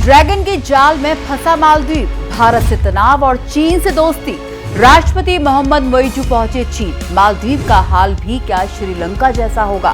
Dragon के जाल में फंसा मालदीव, भारत से तनाव और चीन से दोस्ती। राष्ट्रपति मोहम्मद मोइजू पहुंचे चीन, मालदीव का हाल भी क्या श्रीलंका जैसा होगा?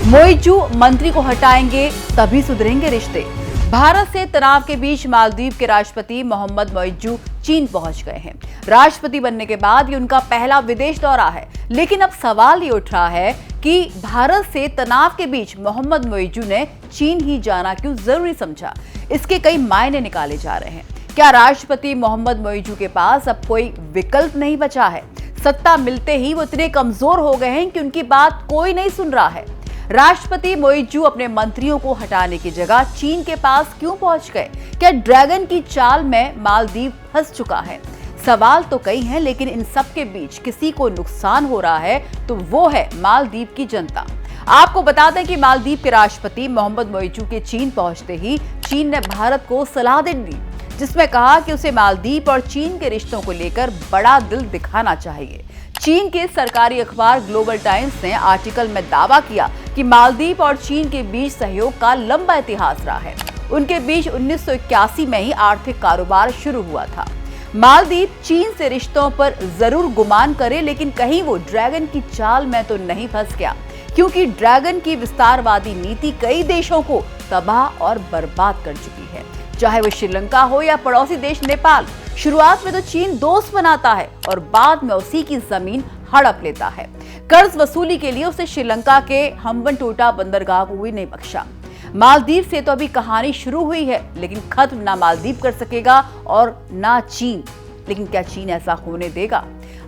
मोइजू मंत्री को हटाएंगे तभी सुधरेंगे रिश्ते। भारत से तनाव के बीच मालदीव के राष्ट्रपति मोहम्मद मोइजू चीन पहुंच गए हैं। राष्ट्रपति बनने के बाद ये उनका पहला विदेश दौरा है, लेकिन अब सवाल ये उठ रहा है कि भारत से तनाव के बीच मोहम्मद मोइजू ने चीन ही जाना क्यों जरूरी समझा। इसके कई मायने निकाले जा रहे हैं। क्या राष्ट्रपति मोहम्मद मोइजू के पास अब कोई विकल्प नहीं बचा है? सत्ता मिलते ही वो इतने कमजोर हो गए हैं कि उनकी बात कोई नहीं सुन रहा है। राष्ट्रपति मोइजू अपने मंत्रियों को हटाने की जगह चीन के पास क्यों पहुंच गए? क्या ड्रैगन की चाल में मालदीव फंस चुका है? सवाल तो कई हैं, लेकिन इन सब के बीच किसी को नुकसान हो रहा है तो वो है मालदीव की जनता। आपको बता दें कि मालदीव के राष्ट्रपति मोहम्मद मोइजू के चीन पहुंचते ही चीन ने भारत को सलाह दे दी, जिसमें कहा कि उसे मालदीव और चीन के रिश्तों को लेकर बड़ा दिल दिखाना चाहिए। चीन के सरकारी अखबार ग्लोबल टाइम्स ने आर्टिकल में दावा किया कि मालदीव और चीन के बीच सहयोग का लंबा इतिहास रहा है। उनके बीच 1981 में ही आर्थिक कारोबार शुरू हुआ था। मालदीव चीन से रिश्तों पर जरूर गुमान करे, लेकिन कहीं वो ड्रैगन की चाल में तो नहीं फंस गया, क्योंकि ड्रैगन की विस्तारवादी नीति कई देशों को तबाह और बर्बाद कर चुकी है, चाहे वो श्रीलंका हो या पड़ोसी देश नेपाल। शुरुआत में तो चीन दोस्त बनाता है और बाद में उसी की जमीन हड़प लेता है। कर्ज वसूली के लिए उसे श्रीलंका के हम्बनटोटा बंदरगाह को भी नहीं बख्शा। मालदीव से तो अभी कहानी शुरू हुई है, लेकिन खत्म ना मालदीव कर सकेगा और ना चीन। लेकिन क्या चीन ऐसा होने देगा?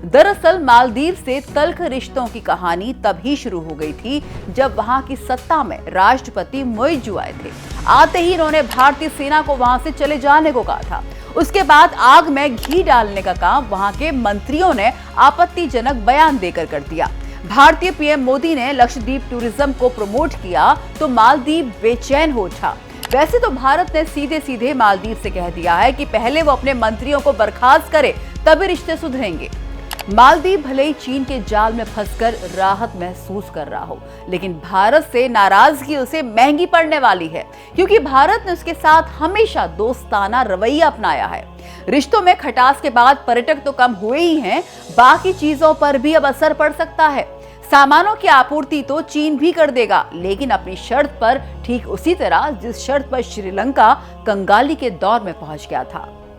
दरअसल मालदीव से तल्ख रिश्तों की कहानी तभी शुरू हो गई थी जब वहां की सत्ता में राष्ट्रपति मोइजू आए थे। आते ही इन्होंने भारतीय सेना को वहां से चले जाने को कहा था। उसके बाद आग में घी डालने का काम वहां के मंत्रियों ने आपत्तिजनक बयान देकर कर दिया। भारतीय पीएम मोदी ने लक्षद्वीप टूरिज्म को प्रमोट किया तो मालदीव बेचैन हो उठा। वैसे तो भारत ने सीधे सीधे मालदीव से कह दिया है कि पहले वो अपने मंत्रियों को बर्खास्त करे, तभी रिश्ते सुधरेंगे। मालदीव भले ही चीन के जाल में फंसकर राहत महसूस कर रहा हो, लेकिन भारत से नाराजगी उसे महंगी पड़ने वाली है, क्योंकि भारत ने उसके साथ हमेशा दोस्ताना रवैया अपनाया है। रिश्तों में खटास के बाद पर्यटक तो कम हुए ही हैं, बाकी चीजों पर भी अब असर पड़ सकता है। सामानों की आपूर्ति तो चीन भी कर देगा, लेकिन अपनी शर्त पर, ठीक उसी तरह जिस शर्त पर श्रीलंका कंगाली के दौर में पहुंच गया था।